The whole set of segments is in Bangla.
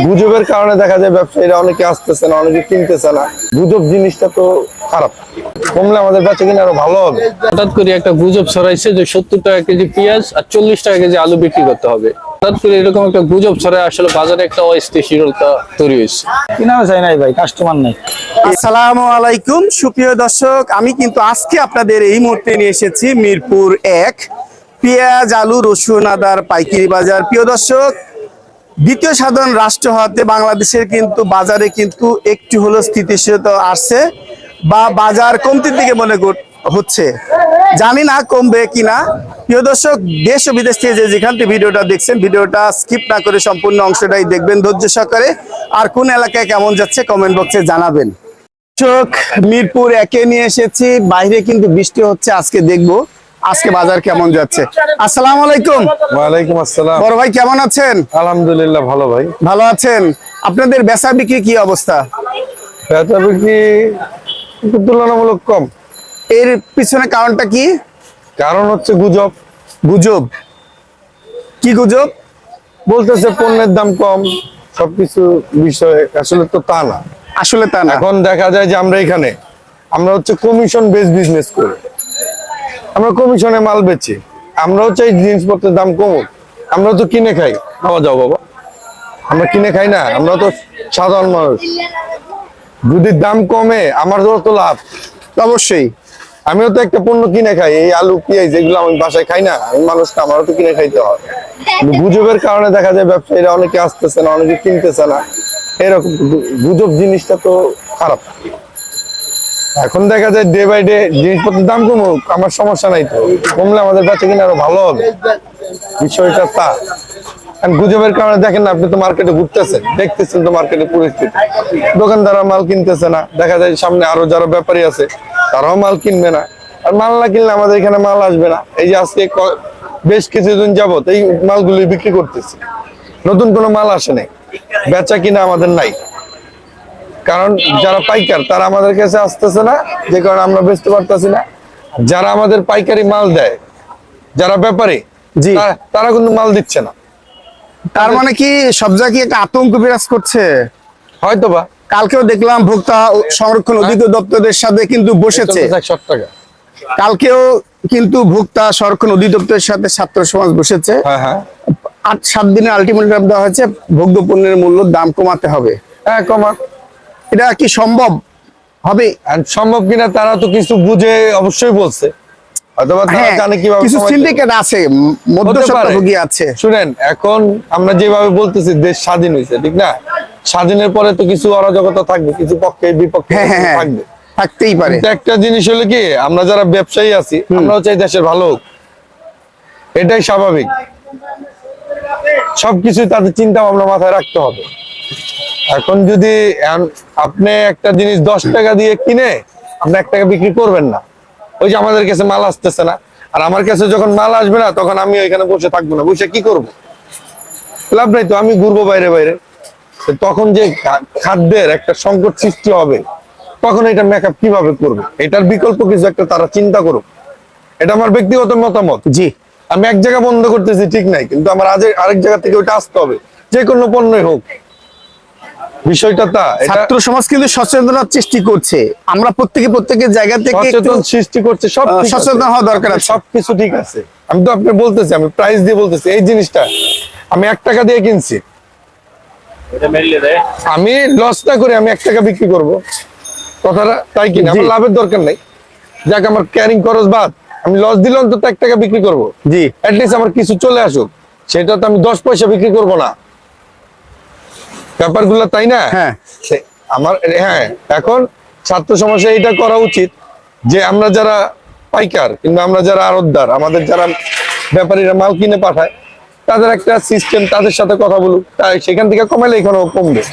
গুজবের কারণে দেখা যায় ব্যবসায়ীরা অনেকে আসতেছে না, অনেকে কিনতেছে না। গুজব জিনিসটা তো খারাপ, কমলে আমাদের বেচা কিনা আরো ভালো হবে। হঠাৎ করে একটা গুজব ছড়াইছে যে 70 টাকা কেজি পেঁয়াজ আর 40 টাকা কেজি আলু বিক্রি করতে হবে। হঠাৎ করে এরকম একটা গুজব ছড়ায় আসলে বাজারে একটা অস্থিতিশীলতা তৈরি হয়েছে। কিনা চাই নাই ভাই, কাস্টমার নাই। আসসালামু আলাইকুম সুপ্রিয় দর্শক, আমি কিন্তু আজকে আপনাদের এই মুহূর্তে নিয়ে এসেছি মিরপুর ১ পেঁয়াজ আলু রসুন আদার পাইকারি বাজার। প্রিয় দর্শক, দ্বিতীয় সাধারণ রাষ্ট্র হতে বাংলাদেশের কিন্তু বাজারে কিন্তু একটু হলো স্থিতিশীলতা আসছে বা বাজার কমতির দিকে মনে হচ্ছে, জানি না কমবে কিনা। প্রিয় দর্শক, দেশ ও বিদেশ থেকে যেখান থেকে ভিডিওটা দেখছেন, ভিডিওটা স্কিপ না করে সম্পূর্ণ অংশটাই দেখবেন ধৈর্য সহকারে। আর কোন এলাকায় কেমন যাচ্ছে কমেন্ট বক্সে জানাবেন। দর্শক, মিরপুর ১-এ নিয়ে এসেছি, বাইরে কিন্তু বৃষ্টি হচ্ছে, আজকে দেখবো আজকে বাজার কেমন যাচ্ছে। আসসালামু আলাইকুম। ওয়ালাইকুম আসসালাম। বড় ভাই কেমন আছেন? আলহামদুলিল্লাহ ভালো ভাই। ভালো আছেন? আপনাদের বেচা বিক্রি কি অবস্থা? বেচা বিক্রি একটু তুলনামূলক কম। এর পিছনে কারণটা কি? কারণ হচ্ছে গুজব। গুজব? কি গুজব? বলতেছে পণ্যের দাম কম, সবকিছু বিষয় আসলে তো তা না। আসলে তা না। এখন দেখা যায় যে আমরা হচ্ছে কমিশন বেস বিজনেস করি, আমরা কমিশনে মাল বেচি, আমরাও চাই জিনিসপত্রের দাম কমুক। আমরা তো কিনে খাই, খাওয়া যাও বাবা, আমরা কিনে খাই না, আমরা তো সাধারণ মানুষ। যদি দাম কমে আমার তো লাভ। অবশ্যই আমিও তো একটা পণ্য কিনে খাই, এই আলু পেঁয়াজ যেগুলো আমি বাসায় খাই না, আমি মানুষ না, আমারও তো কিনে খাইতে হয়। কিন্তু গুজবের কারণে দেখা যায় ব্যবসায়ীরা অনেকে আসতেছে না, অনেকে কিনতেছে না। এরকম গুজব জিনিসটা তো খারাপ। এখন দেখা যায় ডে বাই ডে জিনিসপত্রের দাম কমুক, আমার সমস্যা নাই, তো কমলে আমাদের বেচা কিনা আরো ভালো হবে, বিষয়টা তা। গুজবের কারণে দেখেন না, আপনি তো মার্কেটে ঘুরতেছেন, দেখতেছেন তো মার্কেটের পরিস্থিতি, দোকানদাররা মাল কিনতেছে না, দেখা যায় সামনে আরো যারা ব্যাপারী আছে তারাও মাল কিনবে না। আর মাল না কিনলে আমাদের এখানে মাল আসবে না। এই যে আজকে বেশ কিছুদিন যাবত এই মালগুলি বিক্রি করতেছি, নতুন কোনো মাল আসে নাই, বেচা কিনা আমাদের নাই। কারণ যারা পাইকার তারা আমাদের কাছে আসতেছে না, যে কারণে আমরা বেচতে পারতেছি না। যারা আমাদের পাইকারি মাল দেয়, যারা ব্যাপারী, জি, তারা কিন্তু মাল দিচ্ছে না। তার মানে কি সব জায়গায় একটা আতঙ্ক বিরাজ করছে? হয়তোবা কালকেও দেখলাম ভোক্তা সংরক্ষণ অধিদপ্তরের সাথে কিন্তু বসেছে। 100 টাকা। কালকেও কিন্তু ভোক্তা সংরক্ষণ অধিদপ্তরের সাথে ছাত্র সমাজ বসেছে। হ্যাঁ 8-7 দিনের আলটিমেটাম দেওয়া হয়েছে, ভোগ্য পণ্যের মূল্য দাম কমাতে হবে। হ্যাঁ কমা। এটা কি সম্ভব হবে? আর সম্ভব কিনা তারা তো কিছু বুঝে অবশ্যই বলছে, হয়তোবা তারা হ্যাঁ, জানে কিভাবে কিছু কমাইতে। সিন্ডিকেট আছে, মধ্যস্বত্বভোগী আছে। শুনেন, এখন আমরা যেভাবে বলতেছি দেশ স্বাধীন হয়েছে, ঠিক না? স্বাধীনের পরে তো কিছু অরাজকতা থাকবে, কিছু পক্ষে বিপক্ষে হ্যাঁ, থাকবে, থাকতেই পারে। কিন্তু একটা জিনিস হলো কি, আমরা যারা ব্যবসায়ী আছি আমরাও চাই দেশের ভালো হোক, এটাই স্বাভাবিক। সবকিছু তাদের চিন্তা ভাবনা মাথায় রাখতে হবে। এখন যদি আপনি একটা জিনিস 10 টাকা দিয়ে কিনে আপনি 1 টাকা বিক্রি করবেন না, ওই যে আমাদের কাছে মাল আসতেছে না, আর আমার কাছে যখন মাল আসবে না তখন আমি ওইখানে বসে থাকবো না, বসে কি করব? লাভ নাই তো, আমি ঘুরবো বাইরে বাইরে। তখন যে খাদ্যের একটা সংকট সৃষ্টি হবে, তখন এটা মেকআপ কিভাবে করবে, এটার বিকল্প কিছু একটা তারা চিন্তা করুক। এটা আমার ব্যক্তিগত মতামত। জি, আমি এক জায়গা বন্ধ করতেছি ঠিক নাই, কিন্তু আমার আরেক জায়গা থেকে ওইটা আসতে হবে, যে কোনো পণ্যই হোক। বিষয়টা তা, ছাত্র সমাজ কিন্তু সচেতনতার সৃষ্টি করছে, আমরা প্রত্যেকের জায়গা থেকে সচেতন সৃষ্টি করছে, সব সচেতন হওয়া দরকার আছে। সবকিছু ঠিক আছে। আমি তো আপনি বলতেছি, আমি প্রাইস দিয়ে বলতেছি, এই জিনিসটা আমি 1 টাকা দিয়ে কিনছি, আমি লস না করে আমি 1 টাকা বিক্রি করব, কথাটা তাই কিনা? আমার লাভের দরকার নাই, যাক আমার ক্যারিং খরচ বাদ, আমি লস দিলে অন্তত 1 টাকা বিক্রি করবো। জি, অ্যাটলিস্ট আমার কিছু চলে আসুক, সেটা তো আমি 10 পয়সা বিক্রি করব না, ব্যাপারগুলো তাই না? হ্যাঁ আমার হ্যাঁ, এখন ছাত্র সমাজে এটা করা উচিত যে আমরা যারা পাইকার কিংবা আমরা যারা আড়তদার, আমাদের যারা ব্যাপারীরা মাল কিনে পাঠায়, তাদের একটা সিস্টেম, তাদের সাথে কথা বলুক, তাই সেখান থেকে কমালে এখানেও কমবে,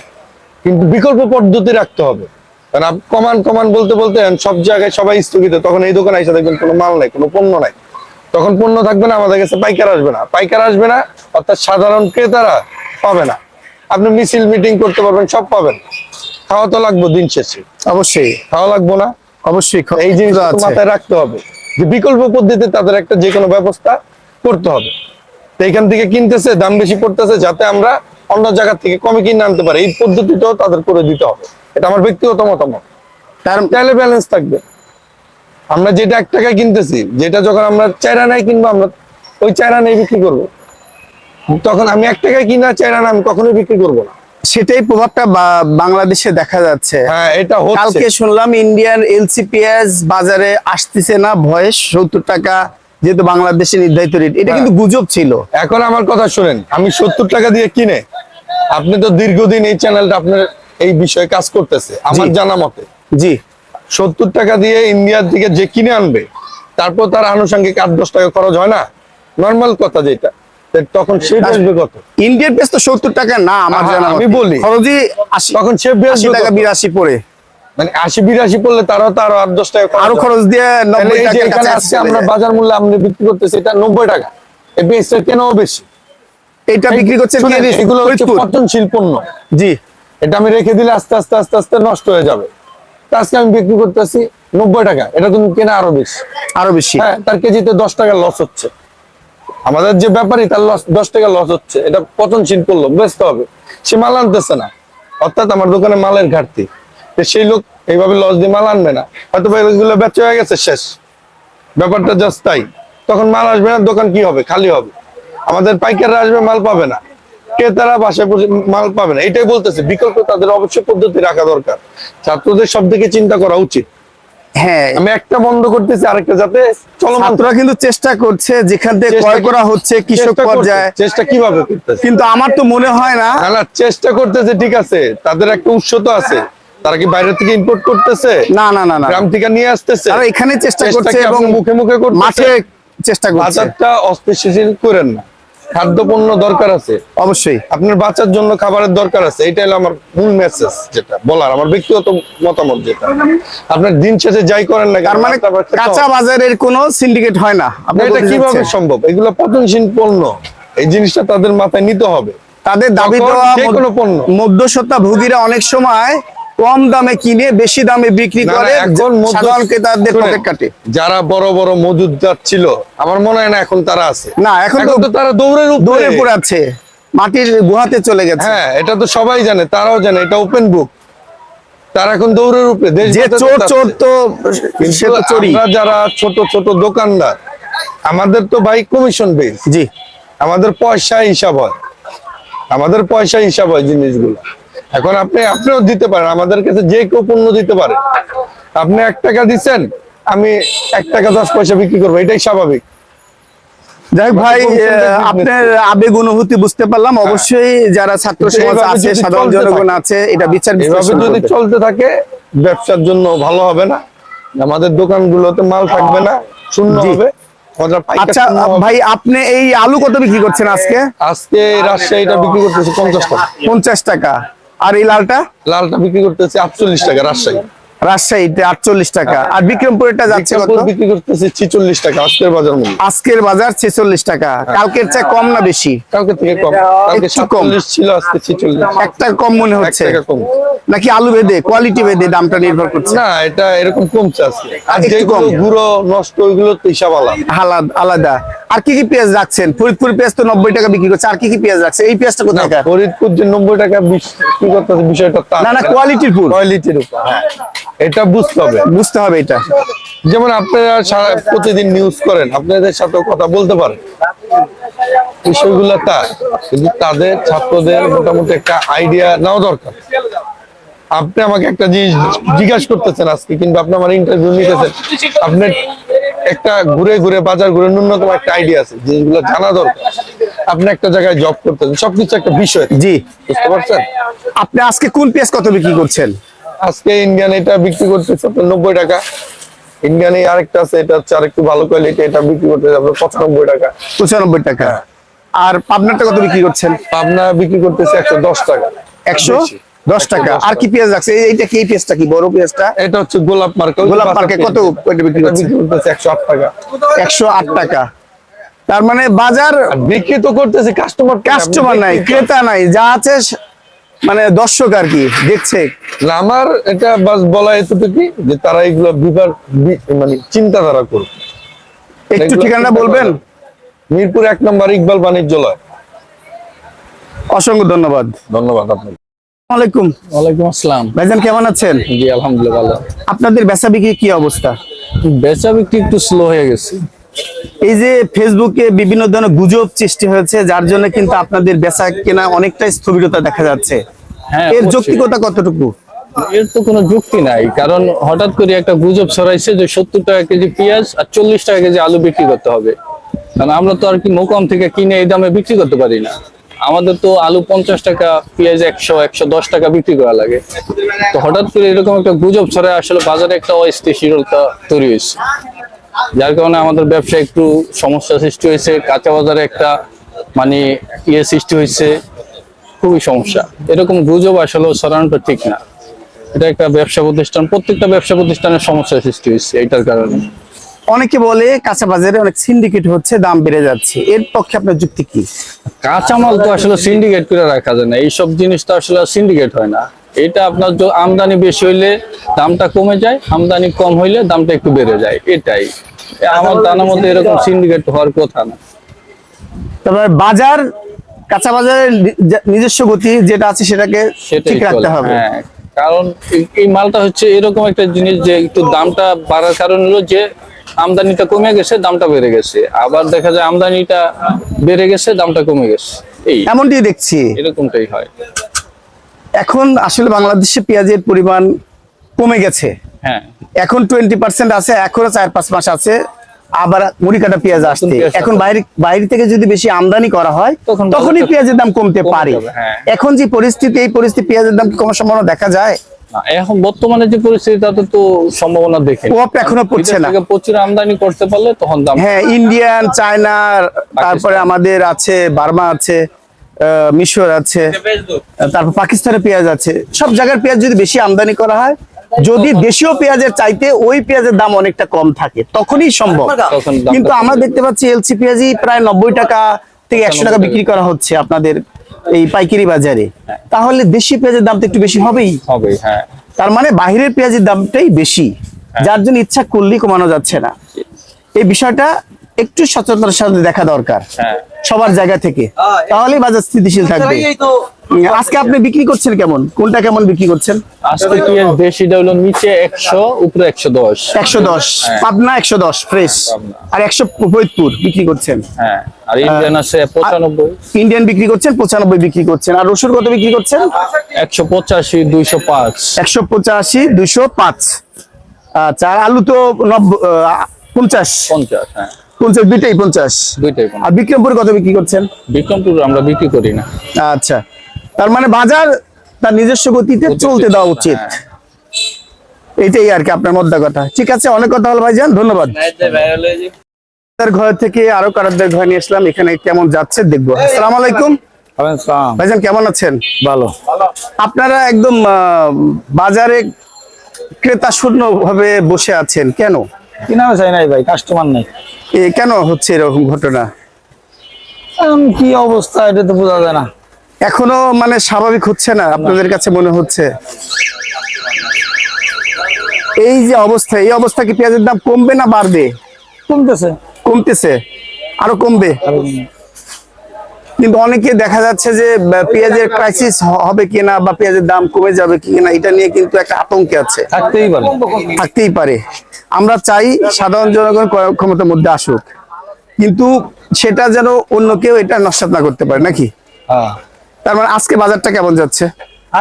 কিন্তু বিকল্প পদ্ধতি রাখতে হবে। কারণ কমান বলতে বলতে সব জায়গায় সবাই স্থগিত, তখন এই দোকানে এসে দেখবেন কোনো মাল নাই, কোনো পণ্য নাই, তখন পণ্য থাকবে না, আমাদের কাছে পাইকার আসবে না, অর্থাৎ সাধারণ ক্রেতারা পাবে না। আপনি মিছিল মিটিং করতে পারবেন, সব পাবেন, খাওয়া তো লাগবে দিন শেষে, অবশ্যই খাওয়া লাগবো না? অবশ্যই এই জিনিসটা মাথায় রাখতে হবে যে বিকল্প পদ্ধতিতে তাদের একটা যে কোনো ব্যবস্থা করতে হবে। তো এখান থেকে কিনতেছে, দাম বেশি পড়তেছে, যাতে আমরা অন্য জায়গা থেকে কমে কিনে আনতে পারে, এই পদ্ধতিটাও তাদের করে দিতে হবে। এটা আমার ব্যক্তিগত মতামত। তাহলে ব্যালেন্স থাকবে। আমরা যেটা 1 টাকায় কিনতেছি, যেটা যখন আমরা 4 আনায় কিনবো, আমরা ওই 4 আনায় বিক্রি করবো। তখন আমি 1 টাকায় কিনা 4 আনা আমি কখনোই বিক্রি করবো না। সেটাই প্রভাবটা বাংলাদেশে দেখা যাচ্ছে। হ্যাঁ, এটা হচ্ছে। কালকে শুনলাম ইন্ডিয়ান এলসি পেঁয়াজ বাজারে আসতেছে না, ভয়ে 70 টাকা যেহেতু বাংলাদেশে নির্ধারিত রেট, এটা কিন্তু গুজব ছিল। এখন আমার কথা শুনেন, আমি 70 টাকা দিয়ে কিনে, আপনি তো দীর্ঘদিন এই চ্যানেলটা আপনার এই বিষয়ে কাজ করতেছে, আমার জানা মতে জি 70 টাকা দিয়ে ইন্ডিয়ার দিকে যে কিনে আনবে, তারপর তার আনুষঙ্গিক 8-10 টাকা খরচ হয় না, নর্মাল কথা যেটা, তখন সে বেচবে কত? ইন্ডিয়ান পেঁয়াজ তো 70 টাকা না আমার জানা আমি মতে। বলি খরচই 80 তখন সে বেচবে টাকা কত? 82 পড়ে, মানে 80-82 পড়লে তারও তো আরো 8-10 টাকা আরো খরচ দিয়ে 90 এই যে টাকার এখানে কাছে আজকে আমরা বাজার মূল্যে আমরা বিক্রি করতেছি এটা 90 টাকা, এই বেচটা কেন বেশি? এটা বিক্রি করছে শুনেন, এগুলো হচ্ছে পচনশীল পণ্য। জি এটা আমি রেখে দিলে আস্তে আস্তে আস্তে আস্তে নষ্ট হয়ে যাবে। তা আজকে আমি বিক্রি করতেছি 90 টাকা, এটা কিন্তু কেনা আরো বেশি। আরো বেশি। হ্যাঁ, তার কেজিতে 10 টাকা লস হচ্ছে। আমাদের যে ব্যাপারী তার লস 10 টাকা লস হচ্ছে, এটা পচনশীল পণ্য, বেচতে হবে। সে মাল আনতেছে না, অর্থাৎ আমার দোকানে মালের ঘাটতি। তো সেই লোক এইভাবে লস দিয়ে মাল আনবে না, হয়তো এগুলো বেচা হয়ে গেছে, শেষ ব্যাপারটা জাস্ট তাই। তখন মাল আসবে না, দোকান কি হবে? খালি হবে। আমাদের পাইকাররা আসবে, মাল পাবে না, ক্রেতারা বাসায় বসে মাল পাবে না। এটাই বলতেছে, বিকল্প তাদের অবশ্যই পদ্ধতি রাখা দরকার। ছাত্রদের সব দিকে চিন্তা করা উচিত। হ্যাঁ, আমি একটা বন্ধ করতেছি, আরেকটা যাতে চলমান। ছাত্ররা কিন্তু চেষ্টা করছে, যেখান থেকে ক্রয় করা হচ্ছে কৃষক পর্যায়ে। চেষ্টা কিভাবে করতেছে? কিন্তু আমার তো মনে হয় না। না না, চেষ্টা করতেছে ঠিক আছে, তাদের একটা উৎস তো আছে। তারা কি বাইরে থেকে ইম্পোর্ট করতেছে? না না না না, গ্রাম থেকে নিয়ে আসতেছে। তারা এখানে চেষ্টা করছে কি এবং আপনি মুখে মুখে করতেছে? মাঠে চেষ্টা করছে। বাজারটা অস্থিতিশীল করেন না, খাদ্যপণ্য দরকার আছে, অবশ্যই আপনার বাচ্চার জন্য খাবারের দরকার আছে। এটা হলো আমার মূল মেসেজ, যেটা বলার, আমার ব্যক্তিগত মতামত যেটা। আপনার দিন শেষে যাই করেন না, তার মানে কাঁচা বাজারের কোনো সিন্ডিকেট হয় না। আপনি এটা বলতে কিভাবে চাচ্ছেন? সম্ভব? এগুলো পচনশীল পণ্য, এই জিনিসটা তাদের মাথায় নিতে হবে। তাদের দাবি তখন দেওয়া যে কোনো পণ্য। মধ্যস্বত্বা ভোগীরা অনেক সময় কম দামে কিনে বেশি দামে বিক্রি না, না, করে, এখন সাধারণ ক্রেতাদের শুনেন, পকেট কাটে। যারা বড় বড় মজুদদার ছিল, আমার মনে হয় না এখন তারা আছে। না, এখন তো তারা দৌড়ের দৌড়ে পড়ে আছে, মাটির গুহাতে চলে গেছে। হ্যাঁ, এটা তো সবাই জানে, তারাও জানে, এটা ওপেন বুক। তারা এখন দৌড়ের উপরে, দেশ যে বাঁচাতে চোর চাচ্ছে। তো কিন্তু সে তো চোরই। আমরা যারা ছোট ছোট দোকানদার, আমাদের তো ভাই কমিশন বেস, জি আমাদের পয়সা হিসাব হয়, আমাদের পয়সা হিসাব হয় জিনিসগুলো। এখন আপনিও দিতে পারেন, আমাদের কাছে যে কেউ পণ্য দিতে পারে। আপনি 1 টাকা দিচ্ছেন, আমি 1 টাকা 10 পয়সা বিক্রি করবো, এটাই স্বাভাবিক। যাই হোক ভাই, কমিশন বেস আপনার আবেগ অনুভূতি বুঝতে পারলাম। অবশ্যই যারা ছাত্র সমাজ এইভাবে আছে, যদি সাধারণ চলতে জনগণ থাকে, আছে, এটা বিচার এভাবে বিশ্লেষণ যদি করবে। চলতে থাকে, ব্যবসার জন্য ভালো হবে না। আমাদের দোকানগুলোতে মাল থাকবে না, শূন্য জি। হবে। আমাদের পাইকার আচ্ছা শূন্য হবে। ভাই, আপনি এই আলু কত বিক্রি করছেন আজকে? আজকে রাজশাহীটা বিক্রি করতেছে 50 টাকা, 50 টাকা। আর এই লালটা? লালটা বিক্রি করতেছে 48 টাকা রাজশাহী। রাজশাহীতে 48 টাকা। আর বিক্রমপুরেরটা যাচ্ছে কত? বিক্রমপুর বিক্রি করতেছে 46 টাকা আজকের বাজার মূল্য। আজকের বাজার 46 টাকা। কালকের চেয়ে কম না বেশি? কালকে থেকে কম, কালকে একটু কম। 47 ছিল, আজকে 46। 1 টাকা কম মনে 1 হচ্ছে, টাকা কম। নাকি আলু ভেদে, কোয়ালিটি ভেদে দামটা নির্ভর করছে? না, এটা এরকম কমছে আজকে। আর একটু যেগুলো কম। গুঁড়ো নষ্ট, ওইগুলো তো হিসাব আলাদা। আলাদা। আর কি কি পেঁয়াজ রাখছেন? ফরিদপুর পেঁয়াজ তো 90 টাকা বিক্রি করছে। আর কি কি পেঁয়াজ রাখছে? এই পেঁয়াজটা না, কোথায়? ফরিদপুর যে 90 টাকা বিক্রি করতেছে, বিষয়টা তা না না, কোয়ালিটির পুর কোয়ালিটির উপর। হ্যাঁ, এটা বুঝতে হবে। বুঝতে হবে এটা। যেমন আপনারা প্রতিদিন নিউজ করেন, আপনাদের সাথেও কথা বলতে পারেন, বিষয়গুলো তা, কিন্তু তাদের ছাত্রদের মোটামুটি একটা আইডিয়া নেওয়া দরকার। আপনি আমাকে একটা জিনিস জিজ্ঞাসা করতেছেন আজকে, কিন্তু আপনি আমার ইন্টারভিউ নিতেছেন, আপনার একটা ঘুরে ঘুরে বাজার ঘুরে ন্যূনতম একটা আইডিয়া আছে, জিনিসগুলো জানা দরকার। আপনি একটা জায়গায় জব করতেছেন, সবকিছু একটা বিষয়, জি। বুঝতে পারছেন? আপনি আজকে কোন পেঁয়াজ কত বিক্রি করছেন? আজকে ইন্ডিয়ান এটা বিক্রি করতেছে আপনার 90 টাকা। ইন্ডিয়ান এই আরেকটা আছে, এটা হচ্ছে আরেকটু ভালো কোয়ালিটি, এটা বিক্রি করতেছে আপনার 95 টাকা। 95 টাকা। আর পাবনারটা কত বিক্রি করছেন? পাবনা বিক্রি করতেছে 110 টাকা। 110 টাকা। আর কি পেঁয়াজ রাখছে? এইটা কি, এই পেঁয়াজটা কি, বড় পেঁয়াজটা? এটা হচ্ছে গোলাপ মার্কা। গোলাপ মার্কে কত বিক্রি এটা করছে? বিক্রি করতেছে 108 টাকা। 108 টাকা। তার মানে বাজার, আর বিক্রি তো করতেছে কাস্টমার নাই, ক্রেতা নাই, যা আছে মানে দর্শক আর কি দেখছে। না, আমার এটা বাস বলা এতটুকু যে তারা এগুলো মানে চিন্তাধারা করবে। একটু এগুলো ঠিকানা চিন্তা বলবেন? করে। মিরপুর 1 নম্বর ইকবাল বাণিজ্যালয়। অসংখ্য ধন্যবাদ। ধন্যবাদ আপনাকে। আসসালামু আলাইকুম। ওয়ালাইকুম আসসালাম। ভাইজান কেমন আছেন? জি আলহামদুলিল্লাহ ভালো। আপনাদের বেচা বিক্রি কি অবস্থা? বেচা বিক্রি একটু স্লো হয়ে গেছে। এই যে ফেসবুকে বিভিন্ন ধরনের গুজব সৃষ্টি হয়েছে, যার জন্য কিন্তু আপনাদের বেচা কেনা অনেকটাই স্থবিরতা দেখা যাচ্ছে। হ্যাঁ, এর অবশ্যই। যৌক্তিকতা কতটুকু? এর তো কোনো যুক্তি নাই, কারণ হঠাৎ করে একটা গুজব ছড়াইছে যে 70 টাকা কেজি পেঁয়াজ আর 40 টাকা কেজি আলু বিক্রি করতে হবে। কারণ আমরা তো আর কি মোকাম থেকে কিনে এই দামে বিক্রি করতে পারি না। আমাদের তো আলু 50 টাকা, পেঁয়াজ 100-110 টাকা বিক্রি করা লাগে। তো হঠাৎ করে এরকম একটা গুজব ছড়ায় আসলে বাজারে একটা অস্থিতিশীলতা তৈরি হয়েছে, যার কারণে আমাদের ব্যবসায় একটু সমস্যা সৃষ্টি হয়েছে। কাঁচা বাজারে একটা মানে সৃষ্টি হয়েছে, খুবই সমস্যা। এরকম গুজব আসলে ছড়ানোটা ঠিক না। এটা একটা ব্যবসা প্রতিষ্ঠান, প্রত্যেকটা ব্যবসা প্রতিষ্ঠানের সমস্যার সৃষ্টি হয়েছে এটার কারণে। অনেকে বলে কাঁচা বাজারে অনেক সিন্ডিকেট হচ্ছে, দাম বেড়ে যাচ্ছে, এর পক্ষে আপনার যুক্তি কি? কাঁচামাল তো আসলে সিন্ডিকেট করে রাখা যায় না, এইসব জিনিস তো আসলে সিন্ডিকেট হয় না। এটা আপনার আমদানি বেশি হইলে দামটা কমে যায়, আমদানি কম হইলে দামটা একটু বেড়ে যায়, এটাই। আমার জানার মধ্যে এরকম সিন্ডিকেট হওয়ার কথা না। তারপর বাজার, কাঁচা বাজারের নিজস্ব গতি যেটা আছে সেটাকে সেটাই ঠিক রাখতে চলে। হবে। হ্যাঁ, কারণ এই মালটা হচ্ছে এরকম একটা জিনিস যে একটু দামটা বাড়ার কারণ হলো যে আমদানিটা কমে গেছে, দামটা বেড়ে গেছে। আবার দেখা যায় আমদানিটা বেড়ে গেছে, দামটা কমে গেছে, এই এমনটি দেখছি। এরকমটাই হয়। এখন আসলে বাংলাদেশে পেঁয়াজের পরিমাণ কমে গেছে। হ্যাঁ, এখন 20% আছে, এখনো 4-5 মাস আছে আবার মুড়ি কাটা পেঁয়াজ আসতে। পেঁয়াজ এখন আসতে। বাইরে থেকে যদি বেশি আমদানি করা হয় তখন তখনই বাজারটা পেঁয়াজের দাম কমতে কমে পারে। যাবে, হ্যাঁ। এখন যে পরিস্থিতি, এই পরিস্থিতি পেঁয়াজের দাম কি কমার সম্ভাবনা দেখা যায়? না, এখন বর্তমানে যে পরিস্থিতি তাতে তো সম্ভাবনা দেখে কোপ এখনো পড়ছে না। প্রচুর আমদানি করতে পারলে তখন দাম। হ্যাঁ, ইন্ডিয়ান, চায়না, তারপরে আমাদের আছে বার্মা আছে, মিশর আছে, তারপর পাকিস্তানের পেঁয়াজ আছে। সব জায়গার পেঁয়াজ যদি বেশি আমদানি করা হয়, যদি দেশীয় পেঁয়াজের চাইতে ওই পেঁয়াজের দাম অনেকটা কম থাকে, তখনই সম্ভব। তখন দামটা কিন্তু আমরা কমে দেখতে পাচ্ছি এলসি পেঁয়াজই প্রায় 90 টাকা থেকে 100 টাকা বিক্রি করা হচ্ছে আপনাদের এই পাইকারি বাজারে। তাহলে দেশি পেঁয়াজের দাম তো একটু বেশি হবেই। হবে। হ্যাঁ, তার মানে বাইরের পেঁয়াজের দামটাই বেশি, যার জন্য ইচ্ছা করলেই কমানো যাচ্ছে না। এই বিষয়টা একটু সচেতনতার সাথে দেখা দরকার হ্যাঁ। সবার জায়গা থেকে, তাহলেই বাজার স্থিতিশীল থাকবে। আজকে আপনি বিক্রি করছেন কেমন, কোনটা কেমন বিক্রি করছেন? আজকে পেঁয়াজ দেশিটা হলো নিচে 100, উপরে 110। 110 হ্যাঁ। পাবনা, 110 ফ্রেশ, পাবনা। আর 100 ফরিদপুর বিক্রি করছেন। হ্যাঁ, আর ইন্ডিয়ান আছে 95, ইন্ডিয়ান বিক্রি করছেন 95 বিক্রি করছেন। আর রসুন কত বিক্রি করছেন? 185, 205। 185, 205। আচ্ছা, আর আলু তো 50, 50। হ্যাঁ, 50 দুইটাই 50। দুইটাই। আর বিক্রমপুর কত বিক্রি করছেন? বিক্রমপুর আমরা বিক্রি করি না। আচ্ছা, তার মানে বাজার তার নিজস্ব গতিতে চলতে দেওয়া উচিত, এটাই আর কি আপনার মধ্যে কথা। ঠিক আছে, অনেক কথা হলো ভাইজান, ধন্যবাদ। তার ঘর থেকে আরো কারারদের ঘর নিয়ে আসলাম, এখানে কেমন যাচ্ছে দেখবো। আসসালামু আলাইকুম ভাইজান, কেমন আছেন? ভালো। আপনারা একদম বাজারে ক্রেতা শূন্য ভাবে বসে আছেন কেন? কিনা চাই নাই ভাই, কাস্টমার নাই। কেন হচ্ছে এরকম ঘটনা? এখন কি অবস্থা এটা তো বোঝা যায় না। এখনো মানে স্বাভাবিক হচ্ছে না আপনাদের কাছে মনে হচ্ছে? এই যে অবস্থা, এই অবস্থা কি পেঁয়াজের দাম কমবে না বাড়বে? কমতেছে। কমতেছে, আরো কমবে। কিন্তু অনেকে দেখা যাচ্ছে যে পেঁয়াজের ক্রাইসিস হবে কিনা বা পেঁয়াজের দাম কমে যাবে কিনা, এটা নিয়ে কিন্তু একটা আতঙ্কে আছে। থাকতেই পারে। আমরা চাই সাধারণ জনগণ ক্রয় ক্ষমতার মধ্যে আসুক, কিন্তু সেটা যেন অন্য কেউ এটা নস্যাৎ না করতে পারে, নাকি? হ্যাঁ। তার মানে আজকে বাজারটা কেমন যাচ্ছে?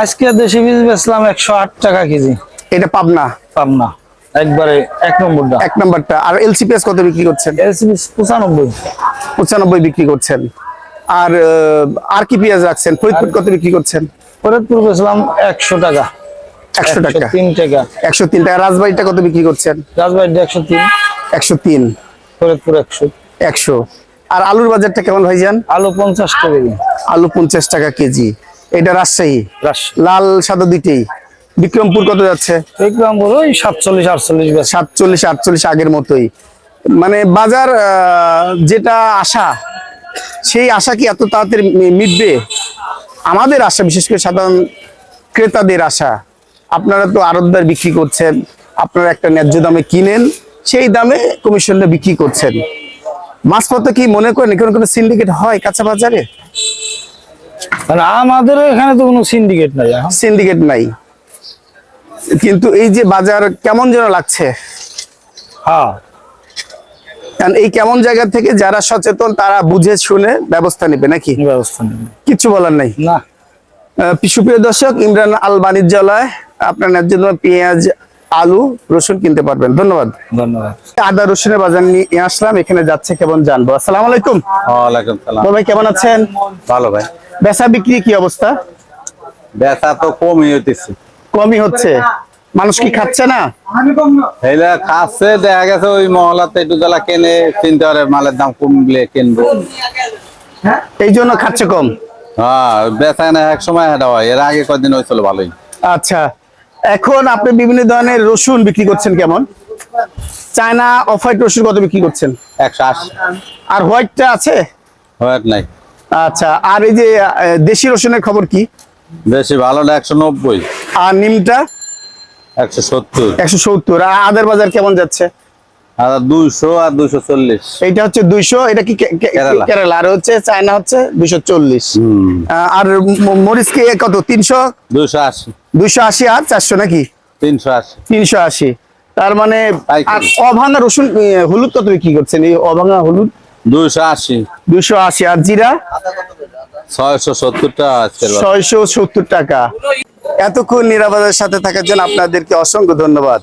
আজকে দেশি বীজ বেচলাম 108 টাকা কেজি। এটা পাবনা, পাবনা একবারে 1 নম্বরটা। 1 নাম্বারটা। আর এলসিপিএস কত বিক্রি করছেন? এলসি বীজ 95। 95 বিক্রি করছেন। আর কি পেঁয়াজ রাখছেন? ফরিদপুর কত বিক্রি করছেন? ফরিদপুর বেচলাম 100 টাকা। 100 টাকা। 103 টাকা। 103 টাকা। রাজবাড়িটা কত বিক্রি করছেন? রাজবাড়িটা 103। 103। ফরিদপুর 100। 100। আর আলুর বাজারটা কেমন ভাইজান? আলু 50 টাকা কেজি। আলু 50 টাকা কেজি। এটা রাজশাহী, লাল সাদা দুইটাই। বিক্রমপুর কত যাচ্ছে? বিক্রমপুর ওই 47 48 বেচা। 47 48 আগের মতোই। মানে বাজার যেটা আশা, সেই আশা কি এত তাড়াতাড়ি মিটবে? আমাদের আশা, বিশেষ করে সাধারণ ক্রেতাদের আশা। আপনারা তো আড়তদার বিক্রি করছেন, আপনারা একটা ন্যায্য দামে কিনেন, সেই দামে কমিশনে বিক্রি করছেন। মাঝপথে কি মনে করেন এখানে কোনো সিন্ডিকেট হয় কাঁচা বাজারে? আর আমাদের এখানে তো কোনো সিন্ডিকেট নাই এখন। সিন্ডিকেট নাই, কিন্তু এই যে বাজার কেমন যেন লাগছে। হ্যাঁ, কারণ এই কেমন জায়গা থেকে যারা সচেতন তারা বুঝে শুনে ব্যবস্থা নেবে নাকি, এই ব্যবস্থা নেই কিছু বলার নাই। না। সুপ্রিয় দর্শক, ইমরান আল বাণিজ্যালয় আপনার ন্যায্য দামে পেঁয়াজ, আলু, রসুন কিনতে পারবেন। ধন্যবাদ। ধন্যবাদ। আদা রসুনের বাজার নিয়ে আসলাম, এখানে যাচ্ছে কেমন জানবো। আসসালামু আলাইকুম। ওয়ালাইকুম সালাম। ভাই কেমন আছেন? ভালো ভাই, বেচা বিক্রি কি অবস্থা? ব্যথা তো কমই হইতেছে। কমই হচ্ছে, মানুষ কি খাচ্ছে না? এইলা খাচ্ছে, দেখা গেছে ওই মহলাতে একটু জ্বালা কেনে, চিনতে পারে মালের দাম কমলে কিনবো। এই জন্য খাচ্ছে কম। হ্যাঁ, ব্যথা না এক সময় হেঁটা হয়, এর আগে কয়দিন হয়েছিল ভালোই। আচ্ছা, এখন আপনি বিভিন্ন ধরনের রসুন বিক্রি করছেন কেমন? চায়না অফ হোয়াইট রসুন কত বিক্রি করছেন? 180 আর হোয়াইটটা আছে? হয় নাই। আচ্ছা, আর এই যে দেশি রসুনের খবর কি? বেশি ভালোটা 190, আর নিমটা 170, 170। আর আদার বাজার কেমন যাচ্ছে? আর 200 আর 240। এইটা হচ্ছে 200, এটা কি কেরালা। কেরালা, আর হচ্ছে চায়না হচ্ছে 240। আর মরিচ কি কত? 300, 280, 280 আর 400 নাকি? 380। 380। তার মানে পাইকারি। আর অভাঙা রসুন হলুদ কত বিক্রি করছেন? এই অভাঙা হলুদ 280, 280। আর জিরা 670 টাকা আজকের বাজার। 670 টাকা। এতক্ষণ নিরাপদের সাথে থাকার জন্য আপনাদেরকে অসংখ্য ধন্যবাদ।